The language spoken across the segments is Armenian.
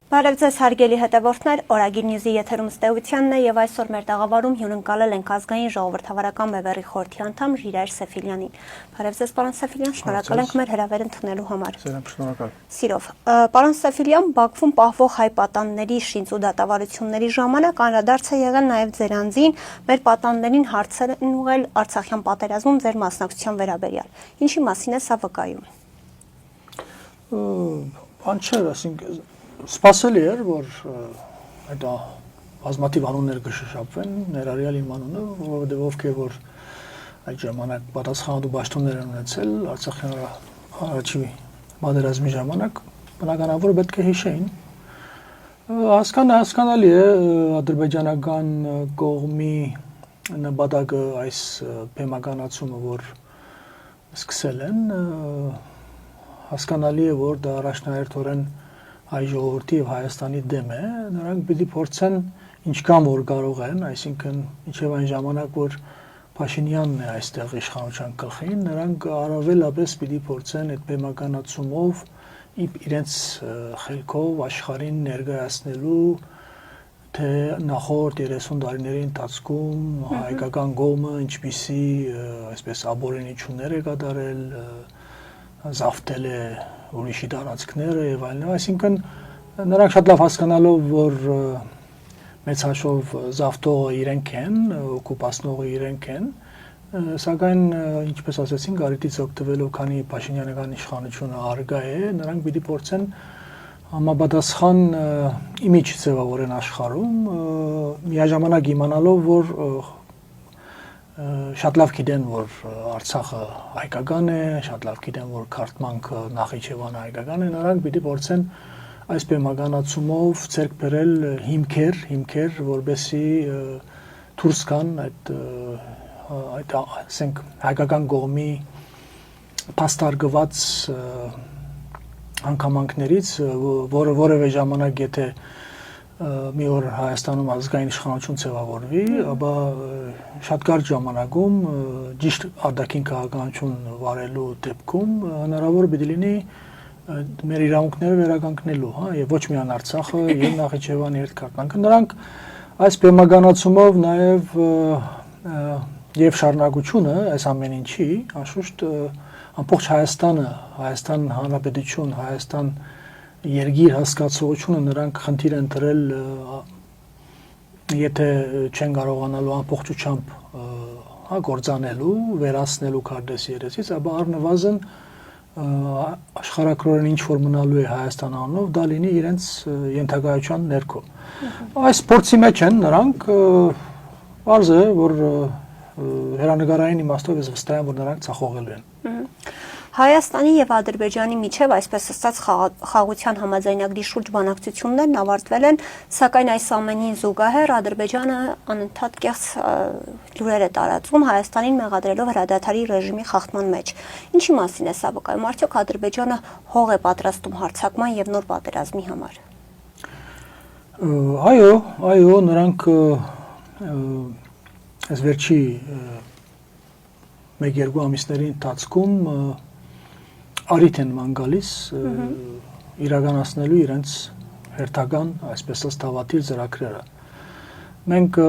Բարև ձեզ հարգելի հետևորդներ, Օրագիր Նյուզի եթերում ստեյությունն է եւ այսօր մեր տաղավարում հյուրընկալել ենք ազգային ժողովրդավարական բևեռի խորհրդի անդամ Ժիրայր Սեֆիլյանին։ Բարև ձեզ, պարոն Սեֆիլյան, շնորհակալ ենք մեր հրավերը ընդունելու համար։ Շնորհակալ։ Սիրով։ Պարոն Սեֆիլյան, Բաքվում պահվող հայ պատանների շինծ ու դատավարությունների ժամանակ անդրադարձ է եղել նաեւ ձեր անձին, մեր պատաններին հարցեր են ուղղել Արցախյան պատերազմում ձեր մասնակցության վերաբերյալ։ Ինչի մասին է սա վկայում։ Բան չէ, ասենք սպասելի էր, որ այդ բազմաթիվ անուններ կշշափվեն, ներառյալ իմ անունը, որովհետև ովքեր որ այդ ժամանակ պատասխանատու պաշտոններ են ունեցել Արցախյան առաջի պատերազմի ժամանակ, բնականաբար պետք է հիշեին։ Հասկանալի է ադրբեջանական կողմի նպատակը այս բեմականացումը, որ սկսել են, հասկանալի է, որ դա առաջնահերթորեն հայ ժողովրդի եւ Հայաստանի դեմ է, նրանք պիտի փորձեն ինչքան որ կարող են, այսինքն ինչեւ այն ժամանակ որ Փաշինյանն է այստեղ իշխանության գլխին, նրանք առավելապես պիտի փորձեն այդ բեմականացումով իրենց խելքով աշխարհին ներկայացնելու թե նախորդ 30 տարիների ընթացքում հայկական կողմը ինչպիսի այսպես աբորենիչություններ է կատարել, զավթել է ուրիշի տարածքները եւ այլն, այսինքն նրանք շատ լավ հասկանալով, որ մեծ հաշվով զավթողը իրենք են, օկուպացնողը իրենք են, սակայն ինչպես ասեցին, գարիտից օգտվելով, քանի Փաշինյանական իշխանությունը արգա է, նրանք պիտի փորձեն համապատասխան իմիջ ձևավորեն աշխարհում, միաժամանակ իմանալով, որ շատ լավ գիտեն, որ Արցախը հայկական է, շատ լավ գիտեն, որ Քարթմանքը Նախիջևանը հայկական է, նրանք պիտի փորձեն այս բեմականացումով ցերկ բերել հիմքեր, որբեսի դուրս գան այդ ասենք հայկական կողմի փաստարկված անկամանքներից, որևէ ժամանակ եթե մի օր Հայաստանում ազգային իշխանություն ձևավորվի, ապա շատ կարճ ժամանակում ճիշտ արտաքին քաղաքականություն վարելու դեպքում հնարավոր պիտի լինի մեր իրավունքները վերականգնելու, եւ ոչ միայն Արցախը, եւ Նախիջևանի հետ Քարթմանքը, նրանք այս բեմականացումով նաեւ եւ շարունակությունը այս ամեն ինչի, անշուշտ ամբողջ Հայաստան Հանրապետություն, Հայաստան երկիր հասկացողությունը նրանք խնդիր են դրել, եթե չեն կարողանալու ամբողջությամբ գործանելու, վերացնելու քարտեզի երեսից, ապա առնվազն աշխարհակրորեն ինչ որ մնալու է Հայաստան անունով, դա լինի իրենց ենթակայության ներքո։ Այս փորձի մեջ են նրանք, պարզ է, որ հերանեկարային իմաստով ես վստահ եմ, որ նրանք ցախողելու են։ Հայաստանի եւ Ադրբեջանի միջև այսպես ասած խաղաղության համաձայնագրի շուրջ բանակցություններն ավարտվել են, սակայն այս ամենին զուգահեռ Ադրբեջանը անընդհատ կեղծ լուրեր է տարածում Հայաստանին մեղադրելով հրադադարի ռեժիմի խախտման մեջ։ Ինչի մասին է սա վկայում, արդյոք Ադրբեջանը հող է պատրաստում հարձակման եւ նոր պատերազմի համար։ Այո, նրանք այս վերջի 1-2 ամիսների ընթացքում արիթ են ման գալիս իրականացնելու իրենց հերթական, այսպես ասած, թավաթիր ծրագրերը։ Մենք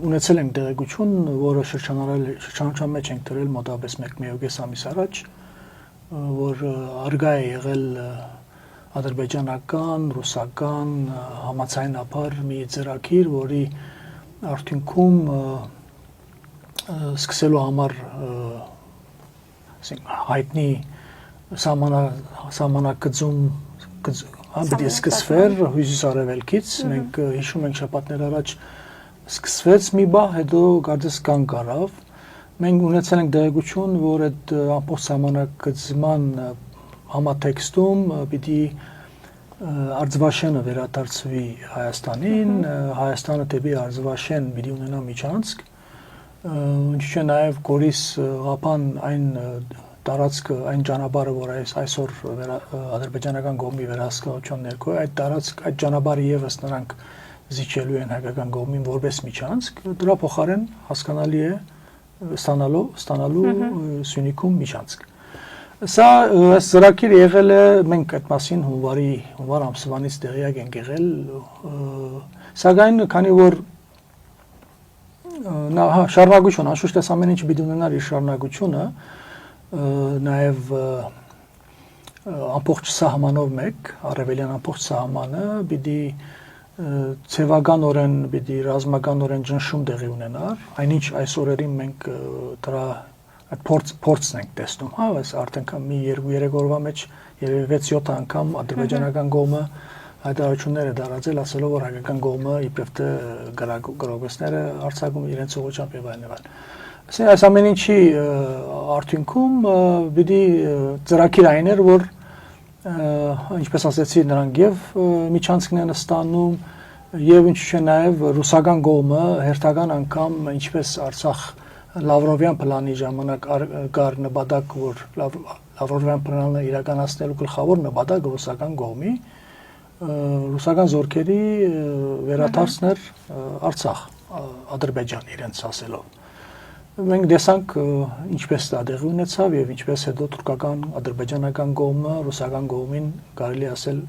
ունեցել ենք տեղեկություն, որը շրջանառության մեջ ենք դրել մոտավորապես 1-1.5 ամիս առաջ, որ արգա է եղել ադրբեջանական, ռուսական համաձայնաբար մի ծրագիր, որի արդյունքում սկսելու համար հայտնի սահմանակգծում պետք է սկսվեր հյուսիս-արևելքից, մենք հիշում ենք շաբաթներ առաջ սկսվեց մի բան, հետո կարծես կանգ առավ, մենք ունեցել ենք տեղեկություն, որ այդ ամբողջ սահմանակգծման համատեքստում պիտի Արձվաշենը վերադարձվի Հայաստանին, Հայաստանը դեպի Արձվաշեն պիտի ունենա միջանցք, ինչու՞ չէ նաև Գորիս-Ղափան այն տարածքը, այն ճանապարհը, որ այսօր ադրբեջանական կողմի վերահսկողության ներքո է, այդ ճանապարհը եւս նրանք զիջելու են հայկական կողմին որպես միջանցք, դրա փոխարեն հասկանալի է ստանալու Սյունիքում միջանցք։ Սա այս ծրագիր եղել է մենք այդ մասին հունվար ամսվանից տեղյակ ենք եղել, սակայն քանի որ շարունակություն, անշուշտ այս ամեն ինչը պիտի ունենար իր շարունակությունը, նաև ամբողջ սահմանով մեկ, արևելյան ամբողջ սահմանը պիտի ցևականորեն, պիտի ռազմականորեն ճնշում տեղի ունենար, այնինչ այս օրերին մենք դրա այդ փորձն ենք տեսնում, հա, այս արդեն մի 2-3 օրվա մեջ երևի 6-7 անգամ ադրբեջանական կողմը հայտարարություններ է դարձել, ասելով որ հայկական կողմը իբրև թե գրողները արձակում իրենց ուղղությամբ եւ այլն եւ այլն։ Այս ամեն ինչի արդյունքում պիտի ծրագիր այն էր, որ ինչպես ասեցի, նրանք եւ միջանցքն են ստանում եւ ինչու՞ չէ նաեւ ռուսական կողմը հերթական անգամ ինչպես Արցախ Լավրովյան պլանի ժամանակ կար նպատակ, որ Լավրովյան պլանը իրականացնելու գլխավոր նպատակը ռուսական կողմի ռուսական զորքերի վերադարձներ Արցախ, Ադրբեջան իրենց ասելով։ Մենք տեսանք ինչպես դա տեղի ունեցավ եւ ինչպես հետո թուրքական, ադրբեջանական կողմը ռուսական կողմին կարելի ասել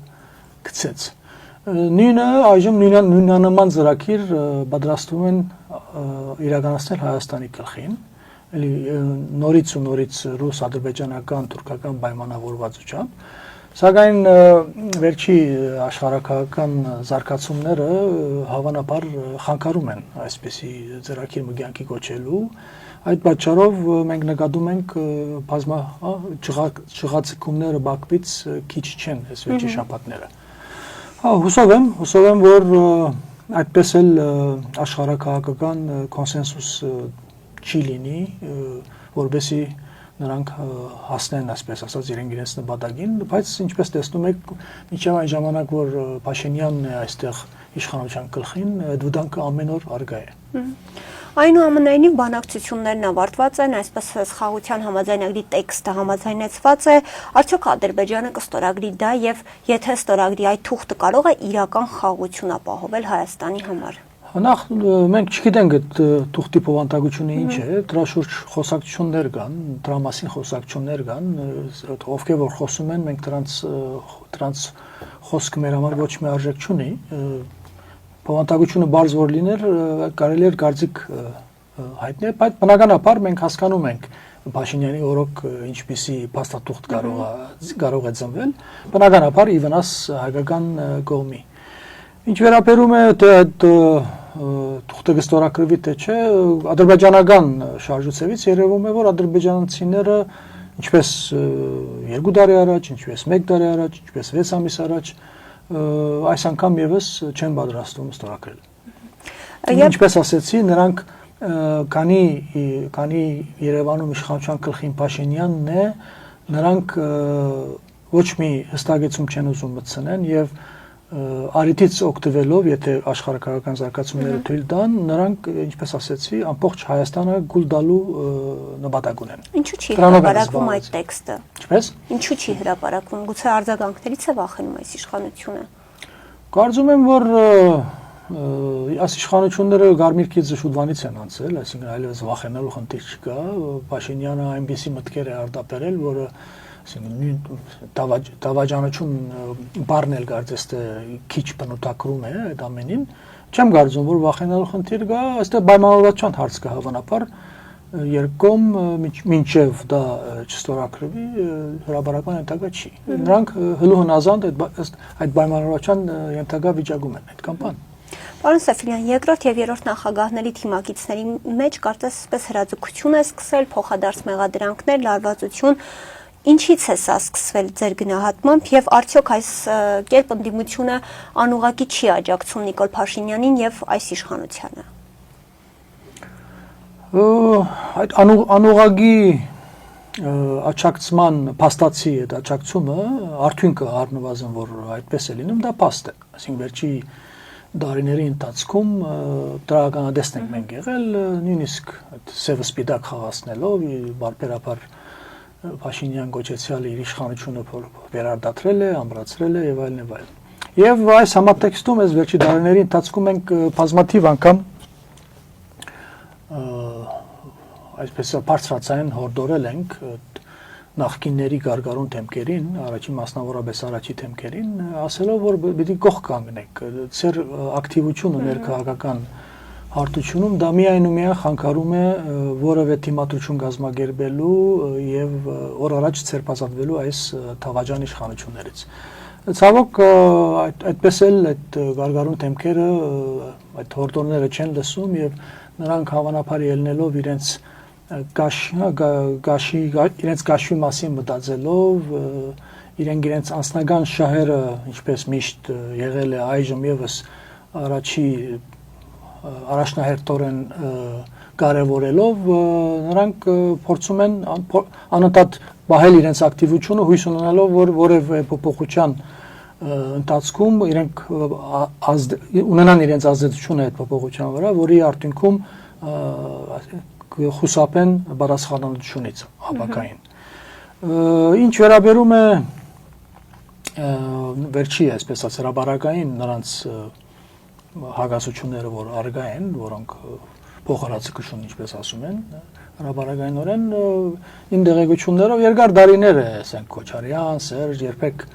գցեց։ Նույնը այժմ նույնանման ծրագիր պատրաստում են իրականացնել Հայաստանի գլխին, էլի նորից ու նորից ռուս-ադրբեջանական, թուրքական պայմանավորվածությամբ, սակայն վերջի աշխարհակահաղական զարգացումները հավանաբար խանգարում են այսպիսի ծրագիր մգյանքի կոչելու, այդ պատճառով մենք նկատում ենք բազմա ճղացիկումները Բաքվից քիչ չեն այս վերջի շաբաթները։ Հուսով եմ, որ այդպես էլ աշխարհակահաղական կոնսենսուս չի լինի, որովհետեւ նրանք հասնեն, այսպես ասած, իրենց նպատակին, բայց ինչպես տեսնում եք, մինչև այն ժամանակ, որ Փաշինյանն է այստեղ իշխանության գլխին, այդ վտանգը ամեն օր արգա է։ Այնուամենայնիվ բանակցություններն ավարտված են, այսպես սխաղության համաձայնագրի տեքստը համաձայնեցված է, արդյոք Ադրբեջանը կստորագրի դա եւ եթե ստորագրի այդ թուղթը կարող է իրական խաղաղություն ապահովել Հայաստանի համար։ Նախ մենք չգիտենք այդ թուղթի բովանդակությունը ինչ է, դրա շուրջ խոսակցություններ կան, դրա մասին խոսակցություններ կան, ովքեր որ խոսում են, մենք դրանց խոսքը մեր համար ոչ մի արժեք չունի, բովանդակությունը բարձ որ լիներ, կարելի էր կարծիք հայտնել, բայց բնականաբար մենք հասկանում ենք Փաշինյանի օրոք ինչպիսի փաստաթուղթ կարող է ծնվել, բնականաբար ի վնաս հայկական կողմի։ Ինչ վերաբերում է այդ թուղթը կստորագրվի թե չէ, ադրբեջանական շարժուцевից երևում է, որ ադրբեջանցիները ինչպես 2 տարի առաջ, ինչպես 1 տարի առաջ, ինչպես 6 ամիս առաջ, այս անգամ եւս չեն պատրաստվում ստորագրել։ Ինչպես ասեցի, նրանք քանի Երևանում իշխանության գլխին Փաշինյանն է, նրանք ոչ մի հստակեցում չեն ուզում մտցնեն եւ արիտից օգտվելով, եթե աշխարհակահաղական զարգացումները թույլ տան, նրանք, ինչպես ասեցի, ամբողջ Հայաստանը գուլ տալու նպատակ ունեն։ Ինչու՞ չի հրապարակվում այդ տեքստը։ Ինչպես։ Ինչու՞ չի հրապարակվում։ Գուցե արձագանքներից է վախենում այս իշխանությունը։ Կարծում եմ, որ այս իշխանությունները Գարմիր քիծը շուտվանից են անցել, այսինքն այլևս վախենալու խնդիր չկա։ Փաշինյանը այնպիսի մտքեր է արտաբերել, որը դավաճանություն բառն էլ կարծես թե քիչ բնութագրում է այդ ամենին, չեմ կարծում, որ վախենալու խնդիր կա, այստեղ պայմանավորվածության հարց կա հավանաբար, երկկողմ մինչև դա չստորագրվի հրապարակման ենթակա չի։ Նրանք հլու հնազանդ այդ պայմանավորվածության ենթակա վիճակում են, այդքան բան։ Պարոն Սեֆիլյան, երկրորդ եւ երրորդ նախագահների թիմակիցների մեջ կարծես այսպես հրաձգություն է սկսել, փոխադարձ մեղադրանքներ, լարվածություն։ Ինչից է սա սկսվել ձեր գնահատմամբ եւ արդյոք այս կերպ ընդդիմությունը անուղղակի չի աջակցում Նիկոլ Փաշինյանին եւ այս իշխանությանը։ Այդ անուղղակի աջակցման փաստացի այդ աջակցումը արդյունքը առնվազն որ այդպես է լինում, դա փաստ է, այսինքն վերջի դարիների ընթացքում դրականադեստ ենք մենք եղել, նույնիսկ այդ սևը սպիտակ խաղացնելով բարբերաբար Փաշինյան գոչեցյալ իր իշխանությունը վերարտադրել է, ամրացրել է եւ այլն եւ այլն։ Եվ այս համատեքստում այս վերջի դարիների ընթացքում մենք բազմաթիվ անգամ այսպես բարձրացան հորդորել ենք նախկինների գարգարուն թեմքերին, առաջին մասնավորապես առաջի թեմքերին, ասելով որ պիտի կողք կանգնեք, ծեր ակտիվությունը ներքաղաքական հարթությունում դա միայն ու միայն խանգարում է որևէ թիմադրություն կազմակերպելու եւ օր առաջ ցերպազատվելու այս թավաջան իշխանություններից։ Ցավոք այդպես էլ այդ գարգարուն թեմքերը այդ հորդորները չեն լսում եւ նրանք հավանաբար ելնելով իրենց գաշի մասին մտածելով իրենց անձնական շահերը ինչպես միշտ եղել է այժմ եւս առաջնահերթորեն կարևորելով նրանք փորձում են անընդհատ բահել իրենց ակտիվությունը հույս ունենալով որ որևէ փոփոխության ընթացքում իրենք ունենան իրենց ազդեցությունը այդ փոփոխության վրա, որի արդյունքում խուսափեն պատասխանատվությունից ապակային։ Ինչ վերաբերում է վերջի, այսպես ասած, հրաբարակային նրանց հագասությունները, որ արգա են, որոնք փոխհարացակություն, ինչպես ասում են, հրաբարակայինորեն իմ դեղեցություններով երկար դարիներ է, ասենք Քոչարյան, Սերժ, երբեք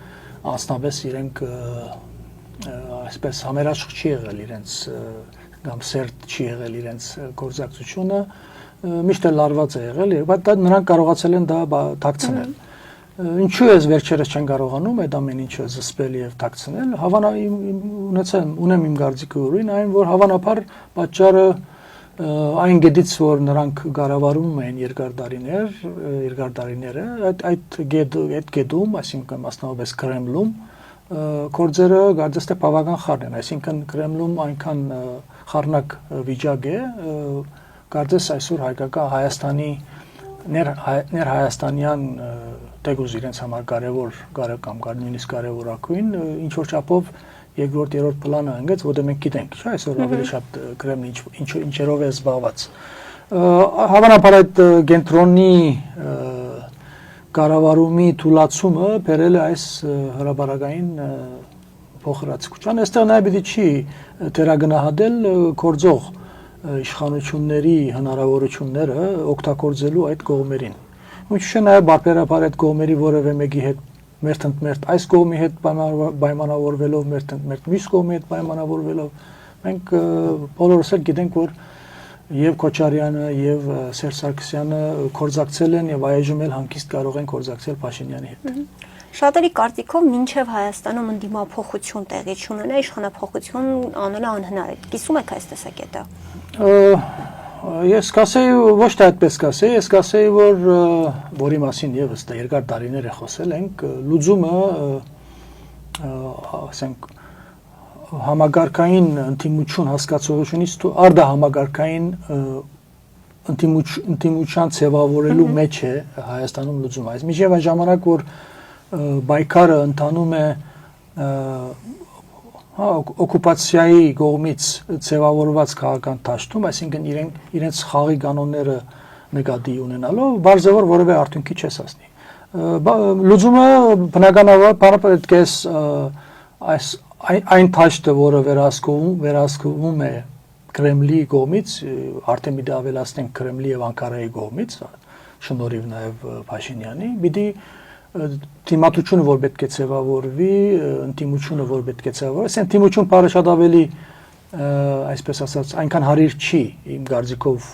անձնապես իրենք այսպես համերաշխ չի եղել իրենց կամ սերտ չի եղել իրենց գործակցությունը, միշտ էլ լարված է եղել, բայց նրանք կարողացել են դա թաքցնել։ Ինչու է վերջերս չեն կարողանում այդ ամեն ինչը զսպել եւ թաքցնել, ունեմ իմ կարծիքը ուրույն, այն որ հավանաբար պատճառը այն գետից որ նրանք կառավարում են երկար դարիները, այդ գետում, այսինքն մասնավորապես Կրեմլում, գործերը կարծես թե բավական խառն են, այսինքն Կրեմլում այնքան խառնակ վիճակ է, կարծես այսօր Հայաստանի ներհայաստանյան թեկուզ իրենց համար կարևոր կամ նույնիսկ կարևորագույն ինչ որ չափով երկրորդ երրորդ պլանը ընկած, որտեղ մենք գիտենք, չէ՞, այսօր ավելի շատ Կրեմլը ինչերով է զբաղված։ Հավանաբար այդ կենտրոնի կառավարումի թուլացումը բերել է այս հրաբարակային փոխհրացակցության, այստեղ նաև պիտի չի թերագնահատել գործող իշխանությունների հնարավորությունները օգտագործելու այդ կողմերին։ Ինչու՞ նաև բարբերաբար այդ կողմերի որևէ մեկի հետ մերթ այս կողմի հետ պայմանավորվելով, մերթ մյուս կողմի հետ պայմանավորվելով, մենք բոլորս էլ գիտենք, որ եւ Քոչարյանը եւ Սերժ Սարգսյանը կորզակցել են եւ այժմ էլ հանգիստ կարող են կորզակցել Փաշինյանի հետ։ Շատերի կարծիքով մինչև Հայաստանում ընդդիմափոխություն տեղի չունենա, իշխանափոխություն անելը անհնար է։ Կիսում եք այս տեսակետը։ Ես կասեի ոչ թե այդպես կասեի, ես կասեի, որ որի մասին եւս երկար տարիներ է խոսել ենք, լուծումը, ասենք, համագարկային ընդդիմություն հասկացողությունից արդահամագարկային ընդդիմության ձևավորելու մեջ է Հայաստանում լուծումը։ Այս միջև այն ժամանակ, որ պայքարը ընթանում է օկուպացիայի կողմից ձևավորված քաղաքական դաշտում, այսինքն իրենց խաղի կանոնները նկատի ունենալով, բարձր որևէ արդյունքի չես հասնի։ Լուծումը բնականաբար պետք է այն դաշտը, որը վերահսկվում է Կրեմլի կողմից, արդեն պիտի ավելացնենք Կրեմլի եւ Անկարայի կողմից, շնորհիվ նաեւ Փաշինյանի, պիտի թիմատությունը որ պետք է ձևավորվի, ընդդիմությունը որ պետք է ձևավորվի, այս ընդդիմություն բառը շատ ավելի այսպես ասած այնքան հարիր չի իմ կարծիքով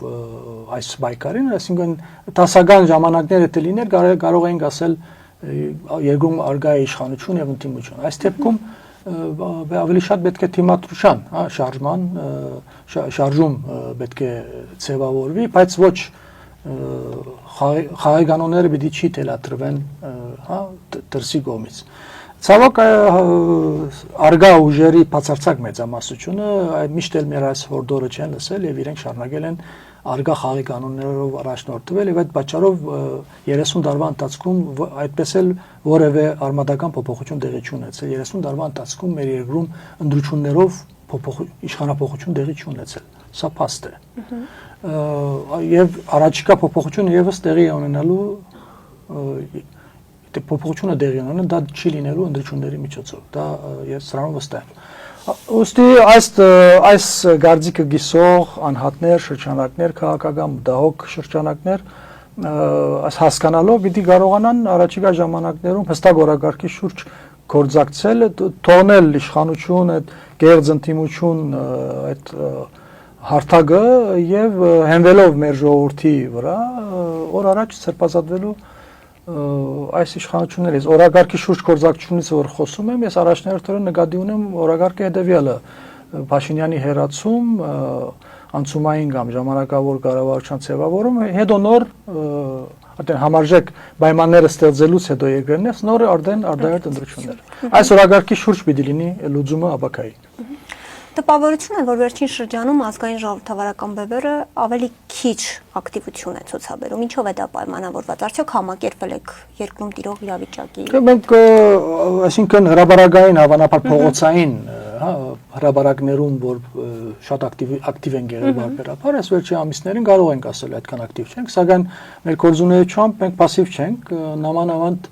այս պայքարին, այսինքն տասական ժամանակներ եթե լիներ կարող ենք ասել երկրում արգա է իշխանություն եւ ընդդիմություն։ Այս դեպքում ավելի շատ պետք է թիմադրության, շարժում պետք է ձևավորվի, բայց ոչ խաղի կանոնները պիտի չի թելադրվեն դրսի կողմից։ Ցավոք արգա ուժերի բացարձակ մեծամասնությունը միշտ էլ մեր այս հորդորը չեն լսել եւ իրենք շարունակել են արգա խաղի կանոններով առաջնորդվել եւ այդ պատճառով 30 տարվա ընթացքում այդպես էլ որևէ արմատական փոփոխություն տեղի չունեցել։ 30 տարվա ընթացքում մեր երկրում ընդրություններով իշխանապողություն տեղի չունեցել։ Սա փաստ է։ Եվ առաջիկա փոփոխությունը եւս տեղի ունենալու փոփոխությունը տեղի ունենա, դա չի լինելու ընդրությունների միջոցով։ Դա ես սրանով վստահ եմ։ Ոստի այս գարձիկը գիսող անհատներ, շրջանակներ, քաղաքական դահոք շրջանակներ այս հասկանալով պիտի կարողանան առաջիկա ժամանակներում հստակ օրակարգի շուրջ գործակցել, թողնել իշխանություն, այդ գեղձ ընդդիմություն, այդ հարթակը եւ հենվելով մեր ժողովրդի վրա օր առաջ ցրպազատվելու այս իշխանություններից օրակարգի շուրջ գործակցությունից որ խոսում եմ, ես առաջնահերթորեն նկատի ունեմ օրակարգի հետեւյալը Փաշինյանի հերացում, անցումային կամ ժամանակավոր կառավարության ձևավորում, հետո նոր արդեն համարժեք պայմանները ստեղծելուց հետո երկրներս նոր արդեն արդարետ ընտրություններ։ Այս օրակարգի շուրջ պիտի լինի լուծումը ապակայի։ Տպավորություն է, որ վերջին շրջանում ազգային ժողովրդավարական բևերը ավելի քիչ ակտիվություն է ցուցաբերում։ Ինչով է դա պայմանավորված։ Արդյոք համակերպել եք երկրում տիրող իրավիճակի։ Մենք այսինքն հրաբարակային հավանաբար փողոցային հրաբարակներում որ շատ ակտիվ են եղել բարբերաբար, այս վերջի ամիսներին կարող ենք ասել այդքան ակտիվ չենք, սակայն մեր գործունեությամբ մենք пассив չենք, նամանավանդ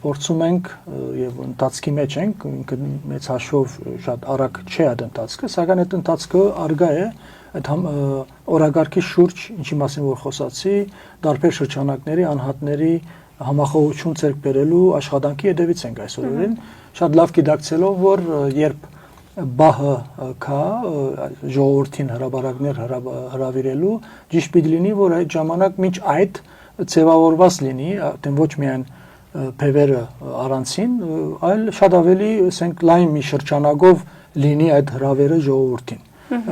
փորձում ենք եւ ընթացքի մեջ ենք, մեծ հաշվով շատ արագ չէ այդ ընթացքը, սակայն այդ ընթացքը արգա է այդ օրակարգի շուրջ, ինչի մասին որ խոսացի, տարբեր շրջանակների անհատների համախոհություն ցերկ բերելու աշխատանքի հետևից ենք այսօրերին, շատ լավ գիտակցելով, որ երբ բահը կա ժողովրդին հրաբարակներ հրավիրելու, ճիշտ պիտի լինի, որ այդ ժամանակ մինչ այդ ձևավորված լինի, այդեն ոչ միայն բևերը առանցին, այլ շատ ավելի, ասենք, լայն մի շրջանակով լինի այդ հրավերը ժողովրդին։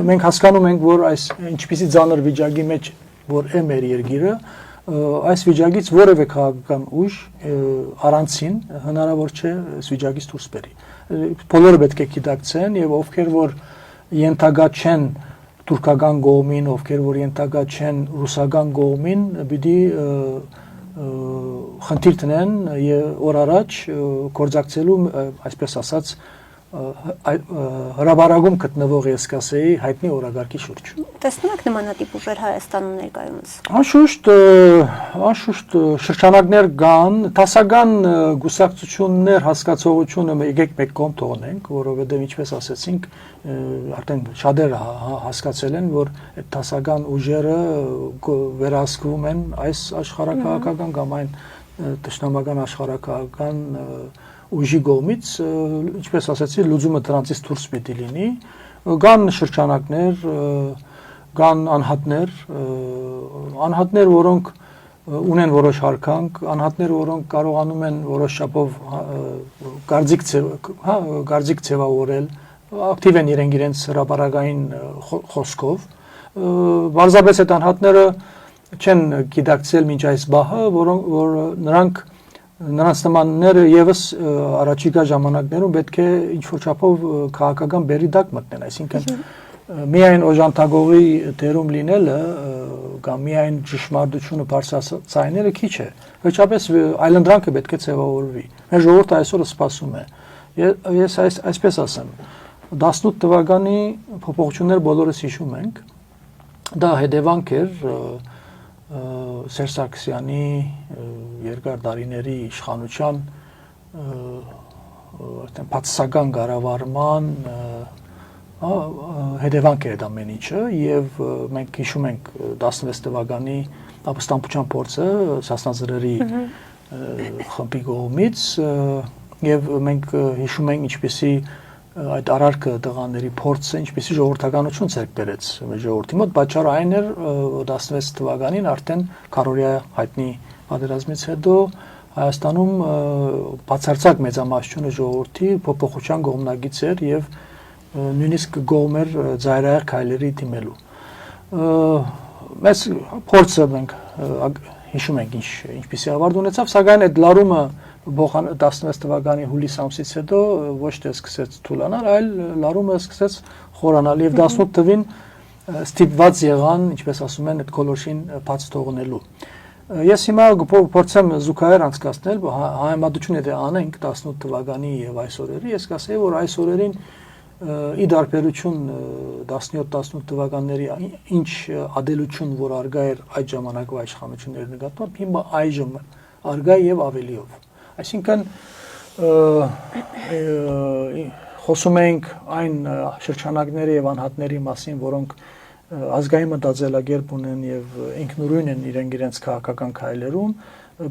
Մենք հասկանում ենք, որ այս ինչպիսի ծանր վիճակի մեջ որ է մեր երկիրը, այս վիճակից որևէ քաղաքական ուժ առանցին հնարավոր չէ այս վիճակից դուրս բերի։ Բոլորը պետք է գիտակցեն եւ ովքեր որ ենթակա չեն թուրքական կողմին, ովքեր որ ենթակա չեն ռուսական կողմին, պիտի խնդիր տնեն օր առաջ գործակցելու, այսպես ասած, հրաբարակում գտնվող ես կասեի հայտնի օրակարգի շուրջ։ Տեսնում եք նմանատիպ ուժեր Հայաստանում ներկայումս։ Անշուշտ շրջանակներ կան, դասական գուսակցություններ, հասկացողությունը եկեք մեկ կողմ թողնենք, որովհետև ինչպես ասեցինք, արդեն շատերը հասկացել են, որ այդ դասական ուժերը վերահսկվում են այս աշխարհակաղակական կամ այն տշնամական աշխարհակաղակական ուժի կողմից, ինչպես ասեցի, լուծումը դրանցից դուրս պիտի լինի, կան շրջանակներ, կան անհատներ, որոնք ունեն որոշ հարկանք, անհատներ, որոնք կարողանում են որոշ չափով գարձիկ ձևավորել, ակտիվ են իրենց հրապարակային խոսքով, բարձրապես այդ անհատները չեն գիտակցել մինչ այս բահը, որ նրանց նմանները եւս առաջիկա ժամանակներում պետք է ինչ-որ չափով քաղաքական բերի դակ մտնեն, այսինքն միայն օժանդակողի դերում լինելը կամ միայն ճշմարտությունը բարձրացնելը քիչ է, վերջապես այլընտրանքը պետք է ձևավորվի։ Մեր ժողովուրդը այսօր սպասում է։ Ես այսպես ասեմ, 18 թվականի փոփոխություններ բոլորս հիշում ենք, դա հետևանք էր Սերժ Սարգսյանի երկար տարիների իշխանության բացասական կառավարման հետևանք էր այդ ամեն ինչը եւ մենք հիշում ենք 16 թվականի ապստամբության փորձը Սասնազրերի խմբի կողմից եւ մենք հիշում ենք ինչպեսի այդ արարքը տղաների փորձը ինչպեսի ժողովրդականություն ցերկ բերեց մեր ժողովրդի մոտ, պատճառը այն էր 16 թվականին արդեն քարորիա հայտնի պատերազմից հետո Հայաստանում բացարձակ մեծամասնությունը ժողովրդի փոփոխության կողմնակից էր եւ նույնիսկ գոհ էր ծայրահեղ քայլերի դիմելու։ Մեծ փորձը մենք հիշում ենք ինչպեսի ավարտ ունեցավ, սակայն այդ լարումը 16 թվականի հուլիս ամսից հետո ոչ թե սկսեց թուլանալ, այլ լարումը սկսեց խորանալ եւ 18 թվին ստիպված եղան, ինչպես ասում են, այդ կոլոշին բաց թողնելու։ Ես հիմա փորձեմ զուգահեռ անցկացնել, համեմատություն եթե անենք 18 թվականի եւ այս օրերի, ես կասեի, որ այս օրերին ի դարբերություն 17-18 թվականների ինչ ադելություն որ արգա էր այդ ժամանակվա իշխանությունների նկատմամբ, հիմա այժմ արգա եւ ավելիով։ Այսինքն խոսում ենք այն շրջանակների եւ անհատների մասին, որոնք ազգային մտածելակերպ ունեն եւ ինքնուրույն են իրենց քաղաքական քայլերում,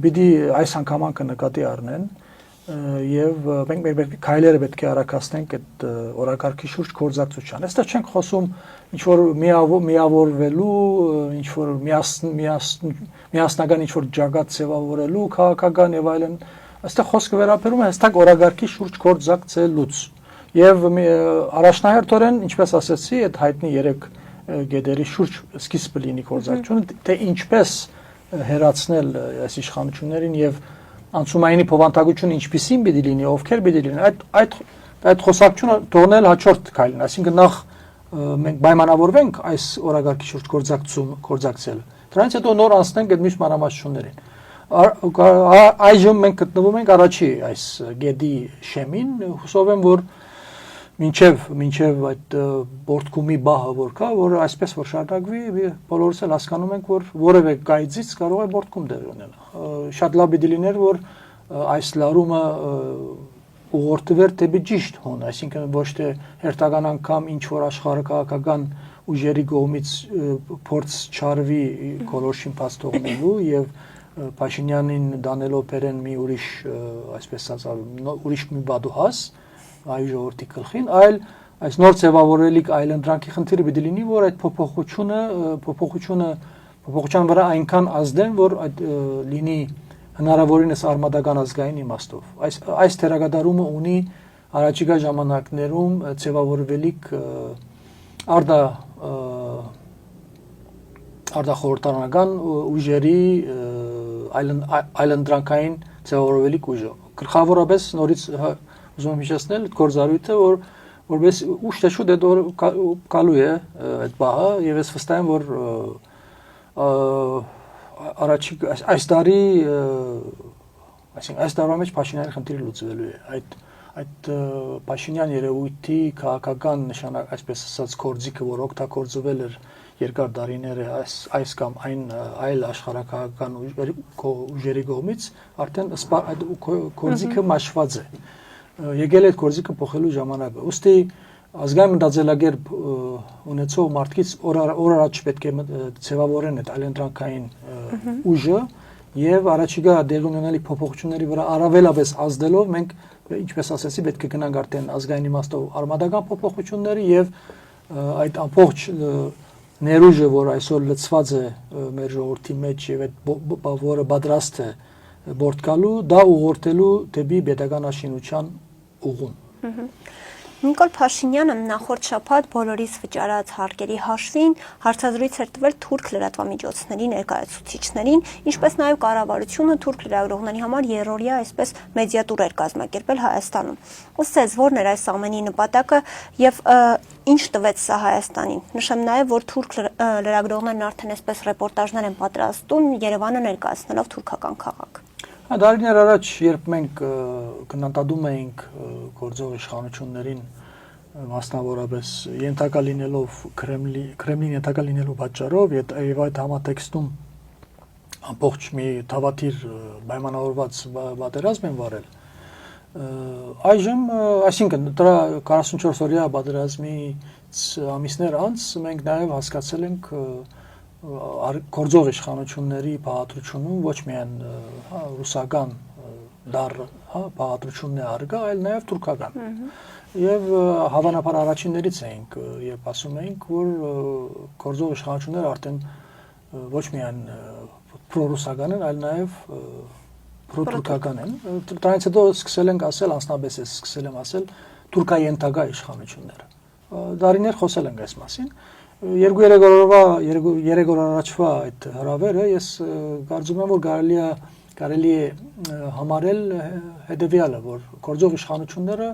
պիտի այս անգամանքը նկատի առնեն եւ մենք մեր քայլերը պետք է արագացնենք այդ օրակարգի շուրջ կորզակցության։ Այստեղ չենք խոսում ինչ որ միավորվելու, ինչ որ միասնական ինչ որ ջագատ ձևավորելու քաղաքական եւ այլն։ Այստեղ խոսքը վերաբերում է հստակ օրակարգի շուրջ կորզակցելուց։ Եվ առաջնահերթորեն, ինչպես ասացի, այդ հայտնի 3 գեդերի շուրջ սկիզբը լինի կորզակցությունը, թե ինչպես հերացնել այս իշխանություններին եւ անցումայինի փոխանցությունը ինչպիսին պիտի լինի, ովքեր պիտի լինեն, այդ խոսակցությունը թողնել հաջորդ քայլին, այսինքն նախ մենք պայմանավորվենք այս օրակարգի շուրջ կորզակցել։ Դրանից հետո նոր անցնենք այդ մյուս մանրամասնություններին։ Այժմ մենք գտնվում ենք առաջի այս գեդի շեմին, հուսով եմ, որ մինչև այդ բորտկումի բահը որ կա, որը այսպես որ շարունակվի, բոլորս էլ հասկանում ենք, որ որևէ գայծից կարող է բորտկում դեր ունենալ։ Շատ լավ պիտի լիներ, որ այս լարումը ուղղորդվեր դեպի ճիշտ հոն, այսինքն ոչ թե հերթական անգամ ինչ որ աշխարհակաղակական ուժերի կողմից փորձ չարվի կոլորշին փաս թողնելու եւ Փաշինյանին դանելով բերեն մի ուրիշ, այսպես ասած, ուրիշ մի բադուհաս այ ժողովրդի գլխին, այլ այս նոր ձևավորելիք այլընտրանքի խնդիրը պիտի լինի, որ այդ փոփոխության վրա այնքան ազդեն, որ այդ լինի հնարավորինս արմատական ազգային իմաստով։ Այս թերագադարումը ունի առաջիկա ժամանակներում ձևավորվելիք արտախորհրդարանական ուժերի այլընտրանքային ձևավորվելիք ուժը։ Գլխավորապես նորից ուզում եմ հիշեցնել այդ գործառույթը, որպես ուշ թե շուտ գալու է այդ բահը եւ ես վստահ եմ, որ այս տարի, այսինքն այս տարվա մեջ Փաշինյանի խնդիրը լուծվելու է։ Այդ Փաշինյան երևույթի քաղաքական նշանակ, այսպես ասած, կորձիկը, որ օգտագործվել էր երկար տարիներ այս կամ այն այլ աշխարհակաղակական ուժերի կողմից, արդեն կորձիկը մաշված է։ Եկել է այդ կորձիկը փոխելու ժամանակը։ Ուստի ազգային մտածելակերպ ունեցող մարդկից օր առաջ պետք է ձևավորեն այդ այլընտրանքային ուժը եւ առաջիկա դեղ ունենալիք փոփոխությունների վրա առավելապես ազդելով մենք, ինչպես ասացի, պետք է գնանք արդեն ազգային իմաստով արմատական փոփոխությունների եւ այդ ամբողջ ներուժը, որ այսօր լցված է մեր ժողովրդի մեջ եւ այդ որը պատրաստ է բորտկալու, դա ուղղորդելու դեպի պետական աշինության ուղուն։ Նիկոլ Փաշինյանը նախորդ շաբաթ բոլորիս վճարած հարկերի հաշվին հարցազրույց էր տվել թուրք լրատվամիջոցների ներկայացուցիչներին, ինչպես նաև կառավարությունը թուրք լրագրողների համար երրորդյա այսպես մեդիատուր էր կազմակերպել Հայաստանում։ Ըստ ձեզ, ո՞րն էր այս ամենի նպատակը եւ ինչ տվեց սա Հայաստանին։ Նշեմ նաև, որ թուրք լրագրողներն արդեն այսպես ռեպորտաժներ են պատրաստում Երևանը ներկայացնելով թուրքական քաղաք։ Դարիներ առաջ, երբ մենք քննադատում էինք գործող իշխանություններին, մասնավորապես ենթակա լինելով Կրեմլին ենթակա լինելու պատճառով եւ այդ համատեքստում ամբողջ մի թավաթիր պայմանավորված պատերազմ են վարել, այժմ, այսինքն դրա 44 օրյա պատերազմից ամիսներ անց մենք նաեւ հասկացել ենք գործող իշխանությունների բաղադրությունում ոչ միայն ռուսական դար բաղադրությունն է արկա, այլ նաև թուրքական։ Եվ հավանաբար առաջիններից էինք, երբ ասում էինք, որ գործող իշխանությունները արդեն ոչ միայն պրոռուսական են, այլ նաև պրոթուրքական են։ Դրանից հետո սկսել ենք ասել, անձնապես ես սկսել եմ ասել թուրքայենթակա իշխանությունները։ Դարիներ խոսել ենք այս մասին։ Երեք օր առաջվա այդ հրավերը ես կարծում եմ, որ կարելի է համարել հետևյալը, որ գործող իշխանությունները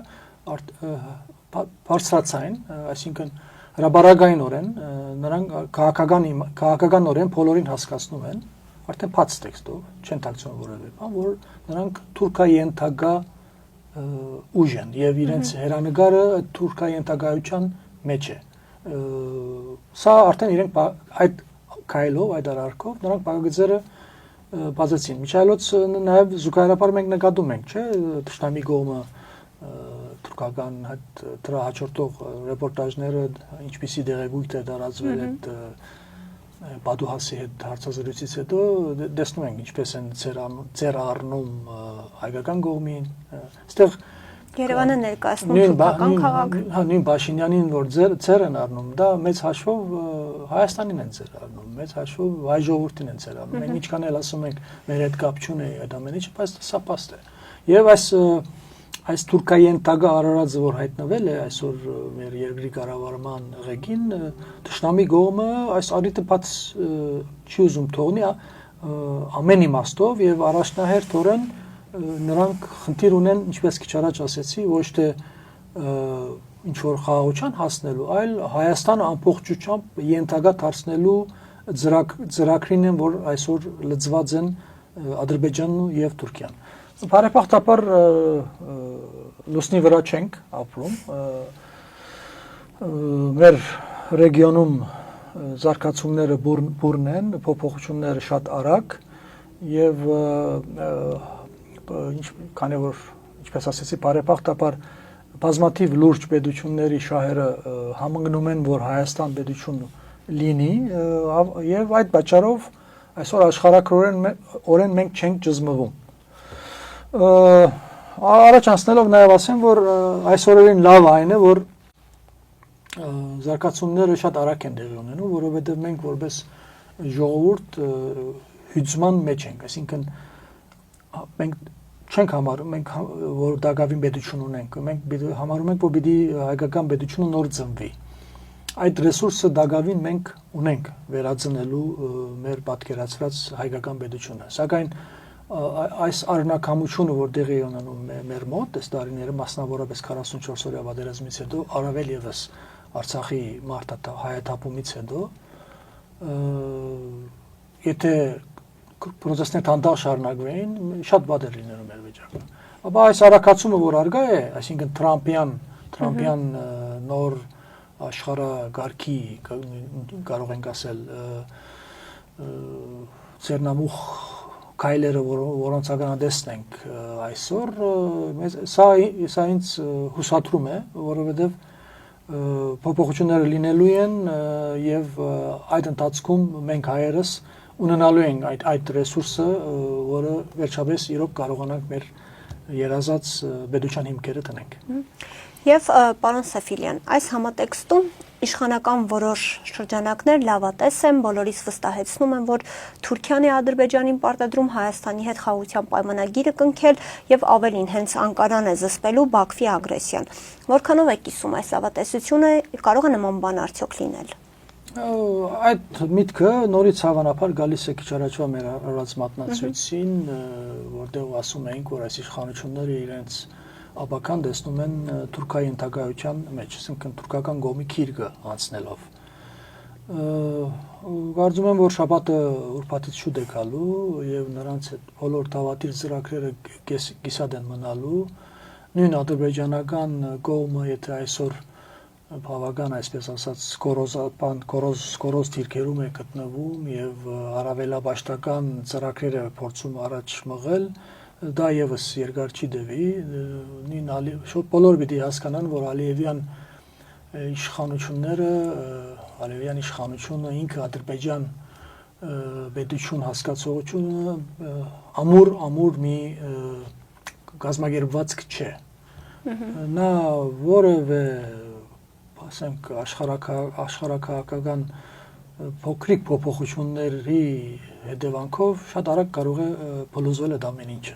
բարձրացային, այսինքն հրաբարակայինորեն նրանք քաղաքականորեն բոլորին հասկացնում են, արդեն բաց տեքստով, չեն ཐակցնում որևէ բան, որ նրանք թուրքայենթակա ուժ են եւ իրենց հերանեկարը թուրքայենթակայության մեջ է։ Սա արդեն իրենք այդ քայլով, այդ արարքով նրանք բաղաձերը բացեցին։ Միջայլոց նաև զուգահեռաբար մենք նկատում ենք, չէ, թշնամի կողմը թուրքական դրա հաջորդող ռեպորտաժները ինչպիսի դեղեցույթ է դարձվել այդ Բադուհասի հետ հարցազրույցից հետո տեսնում ենք ինչպես են ծեր առնում հայկական կողմին այստեղ Երևանը ներկայացնում թուրքական քաղաք նույն Փաշինյանին որ ծեր են առնում դա մեծ հաշվով Հայաստանին են ծեր առնում մեծ հաշվով հայ ժողովրդին են ծեր առնում մենք ինչքան էլ ասում ենք մեր հետ կապ չունի այդ ամեն ինչը բայց սա փաստ է եւ այս Թուրքիայի ընդհանուր արարածը որ հայտնվել է այսօր մեր երկրի կառավարման ղեկին Թշնամի կողմը այս արիտը բաց չի ուզում թողնի ամեն իմաստով եւ առաջնահերթորեն նրանք խնդիր ունեն ինչպես քիչ առաջ ասեցի ոչ թե ինչ որ խաղաղության հասնելու այլ Հայաստանը ամբողջությամբ ենթակա դարձնելու ծրագրին են որ այսօր լծված են Ադրբեջանն եւ Թուրքիան Բարեբախտաբար լուսնի վրա չենք ապրում մեր ռեգիոնում զարգացումները բուրն են փոփոխությունները շատ արագ եւ քանի որ ինչպես ասեցի բարեբախտաբար բազմաթիվ լուրջ պետությունների շահերը համընկնում են որ Հայաստան պետություն լինի եւ այդ պատճառով այսօր աշխարհակրորեն մենք չենք ճզմվում Առաջ անցնելով նաև ասեմ, որ այսօրերին լավ այն է, որ զարգացումները շատ արագ են տեղի ունենում, որովհետև մենք որպես ժողովուրդ հյուծման մեջ ենք, այսինքն մենք չենք համարում, մենք որ դակավին պետություն ունենք, մենք համարում ենք, որ պիտի հայկական պետությունը նոր ծնվի։ Այդ ռեսուրսը դակավին մենք ունենք վերածնելու մեր պատկերացրած հայկական պետությունը։ Սակայն այս արնակամությունը, որ տեղի ունենում մեր մոտ, այս տարիները մասնավորապես 44 օրյա պատերազմից հետո, առավել եւս Արցախի հայաթափումից հետո, եթե պրոցեսներ հանդարտ շարունակվեին, շատ վատ էր լինելու մեր վիճակը։ Ապա այս արակացումը, որ արգա է, այսինքն Թրամփյան նոր աշխարհակարգի, կարող ենք ասել, ծերնամուխ քայլերը, որոնց ականատեսն ենք այսօր, սա ինձ հուսադրում է, որովհետև փոփոխությունները լինելու են եւ այդ ընթացքում մենք հայերս ունենալու ենք այդ ռեսուրսը, որը վերջապես իրոք կարողանանք մեր երազած պետության հիմքերը տնենք։ Եվ պարոն Սեֆիլյան, այս համատեքստում իշխանական որոշ շրջանակներ լավատես են, բոլորիս վստահեցնում են, որ Թուրքիան է Ադրբեջանին պարտադրում Հայաստանի հետ խաղաղության պայմանագիրը կնքել եւ ավելին հենց Անկարան է զսպելու Բաքվի ագրեսիան։ Որքանով է կիսում այս լավատեսությունը, կարող է նման բան արդյոք լինել։ Այդ միտքը նորից հավանաբար գալիս է քիչ առաջվա մեր առած մատնացույցին, որտեղ ասում էինք, որ այս իշխանությունները իրենց ապական տեսնում են Թուրքիայի ընդհանրության մեջ, այսինքն թուրքական կողմի քիրկը անցնելով։ Կարծում եմ, որ շաբաթը ուրբաթից շուտ է գալու եւ նրանց այդ բոլոր դավադիր ծրագրերը կիսատ են մնալու։ Նույն ադրբեջանական կողմը, եթե այսօր բավական, այսպես ասած, կորոզ դիրքերում է գտնվում եւ առավելապաշտական ծրագրեր է փորձում առաջ մղել, դա եւս երկար չի դեպի, բոլոր պիտի հասկանան, որ Ալիևյան իշխանությունը ինքը Ադրբեջան պետություն հասկացողությունը ամուր մի գազագերբվածք չէ։ Նա որևէ ասենք աշխարհակահաղական փոքրիկ փոփոխությունների հետևանքով շատ արագ կարող է փլուզվել այդ ամեն ինչը։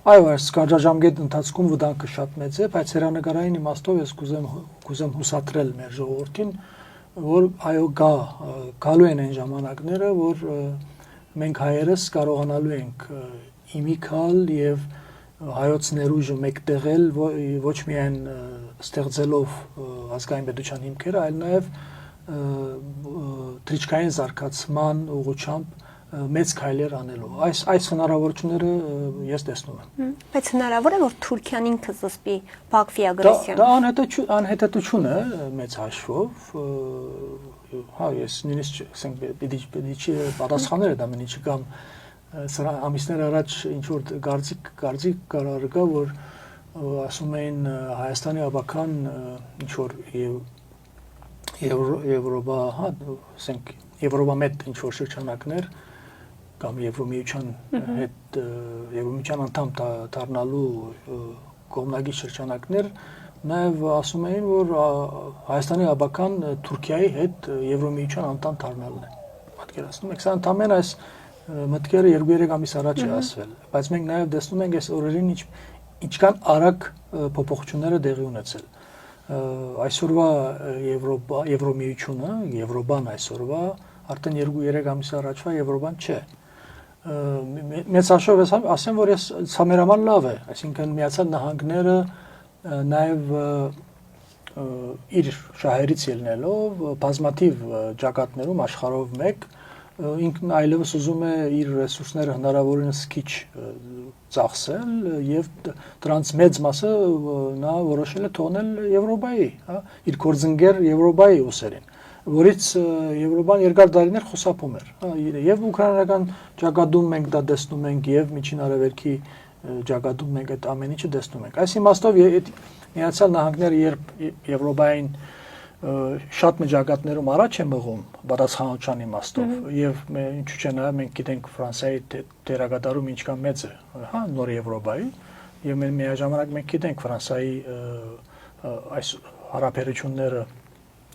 Այո, այս կարճաժամկետ ընթացքում վտանգը շատ մեծ է, բայց հերանեկարային իմաստով ես կուզեմ հուսադրել մեր ժողովրդին, որ այո գալու են այն ժամանակները, որ մենք հայերս կարողանալու ենք իմիքալ եւ հայոց ներուժը մեկտեղել ոչ միայն ստեղծելով ազգային պետության հիմքերը, այլ նաեւ թրիչքային զարգացման ուղղությամբ մեծ քայլեր անելու։ Այս հնարավորությունները ես տեսնում եմ։ Բայց հնարավոր է, որ Թուրքիան ինքը զսպի Բաքվի ագրեսիան։ Դա անհետաչություն է մեծ հաշվով։ Հա, ես նույնիսկ ասենք պիտի պատասխանել այդ ամեն ինչը կամ ամիսներ առաջ ինչ որ գարձիկ կարար գա, որ ասում էին Հայաստանի ավական ինչ որ Եվրոպա, հա, ասենք Եվրոպամետ ինչ որ շրջանակներ կամ Եվրոմիության հետ Եվրոմիության անդամ դառնալու կողմնակի շրջանակներ նաև ասում էին, որ Հայաստանի ավական Թուրքիայի հետ Եվրոմիության անդամ դառնալն է։ Պատկերացնում եք, սա ընդամենը այս մտքերը 2-3 ամիս առաջ է ասվել, բայց մենք նաև տեսնում ենք այս օրերին ինչքան արագ փոփոխությունները տեղի ունեցել։ Այսօրվա Եվրոմիությունը, Եվրոպան այսօրվա արդեն 2-3 ամիս առաջվա Եվրոպան չէ։ Մեծ հաշվով ասեմ, որ սա մեր համար լավ է, այսինքն Միացյալ Նահանգները նաև իր շահերից ելնելով բազմաթիվ ճակատներում աշխարհով մեկ ինքն այլևս ուզում է իր ռեսուրսները հնարավորինս քիչ ծախսել եւ դրանց մեծ մասը նա որոշել է թողնել Եվրոպայի, հա, իր գործընկեր Եվրոպայի ուսերին, որից Եվրոպան երկար տարիներ խուսափում էր, հա, եւ ուկրաինական ճակատում մենք դա տեսնում ենք եւ Միջին Արևելքի ճակատում մենք այդ ամեն ինչը տեսնում ենք։ Այս իմաստով Միացյալ Նահանգները երբ Եվրոպային շատ մեջակատներում առաջ է մղում պատասխանատվության իմաստով եւ ինչու՞ չէ նաեւ մենք գիտենք Ֆրանսիայի դերակատարում ինչքան մեծ է, հա, նոր Եվրոպայի եւ մենք միաժամանակ մենք գիտենք Ֆրանսիայի այս հարաբերությունները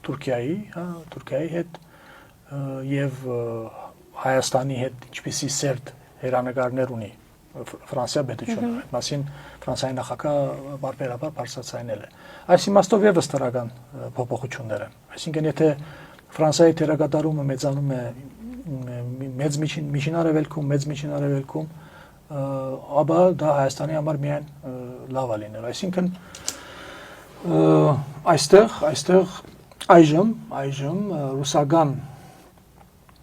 Թուրքիայի, հա, Թուրքիայի հետ եւ Հայաստանի հետ ինչպիսի սերտ հերանեկարներ ունի Ֆրանսիա պետությունը, այդ մասին Ֆրանսիայի նախագահը բարբերաբար բարձրացնել է։ Այս իմաստով եւս դրական փոփոխություններ են։ Այսինքն եթե Ֆրանսիայի դերակատարումը մեծանում է մեծ միջին արևելքում, մեծ միջին արևելքում, ապա դա Հայաստանի համար միայն լավ է լինել։ Այսինքն այստեղ այժմ ռուսական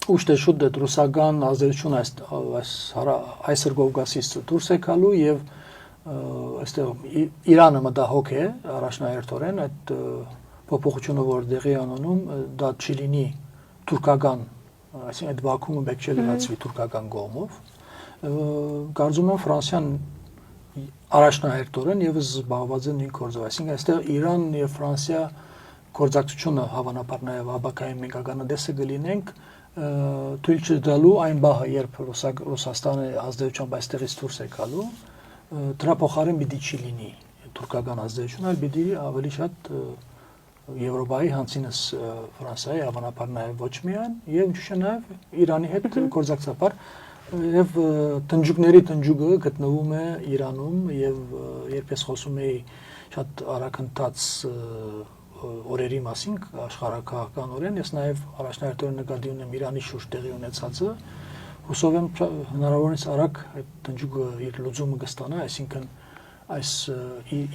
ուշտեշուտ դե ռուսական ազդեցություն այս Կովկասից դուրս է գալու եւ այստեղ Իրանը մտահոգ է առաջնահերթորեն այդ փոփոխությունը, որ դեղի անոնում, դա չի լինի թուրքական, այսինքն այդ վակուումը պետք չէ լրացվի թուրքական կողմով։ Կարծում եմ Ֆրանսիան առաջնահերթորեն եւս զբաղված է նույն գործով, այսինքն այստեղ Իրան եւ Ֆրանսիա գործակցությունը հավանաբար նաեւ ապակային մենք ականադեսը կլինենք թույլ չտալու այն բահը, երբ Ռուսաստանը ազդեցությամբ այստեղից դուրս է գալու, դրա փոխարեն պիտի չի լինի թուրքական ազդեցություն, այլ պիտի ավելի շատ Եվրոպայի հանցինս Ֆրանսիայի, հավանաբար նաև ոչ միայն, եւ ինչու՞ չէ նաև Իրանի հետ գործակցաբար եւ տնջուկների տնջուկը գտնվում է Իրանում եւ երբ ես խոսում էի շատ արագընթաց օրերի մասին աշխարհակահաղականորեն, ես նաև առաջնահերթորեն նկատի ունեմ Իրանի շուրջ տեղի ունեցածը, հուսով եմ հնարավորինս արագ այդ տնջուկը իր լուծումը կստանա, այսինքն այս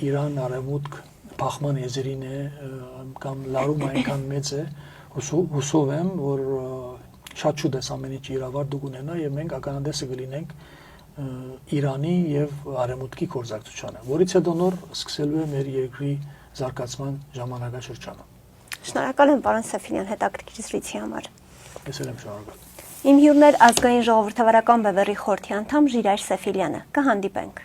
Իրան արևմուտք փախման եզերին է կամ լարումը այնքան մեծ է, հուսով եմ, որ շատ շուտ է ամեն ինչ իր ավարտը կունենա եւ մենք ականադեսը կլինենք Իրանի եւ արևմուտքի գործակցությանը, որից հետո նոր սկսելու է մեր երկրի զարգացման ժամանակաշրջանը։ Շնորհակալ եմ պարոն Սեֆիլյան հետաքրքիր զրույցի համար։ Ես էլ եմ շնորհակալ։ Իմ հյուրն էր ազգային ժողովրդավարական բևեռի խորհրդի անդամ Ժիրայր Սեֆիլյանը։ Կհանդիպենք։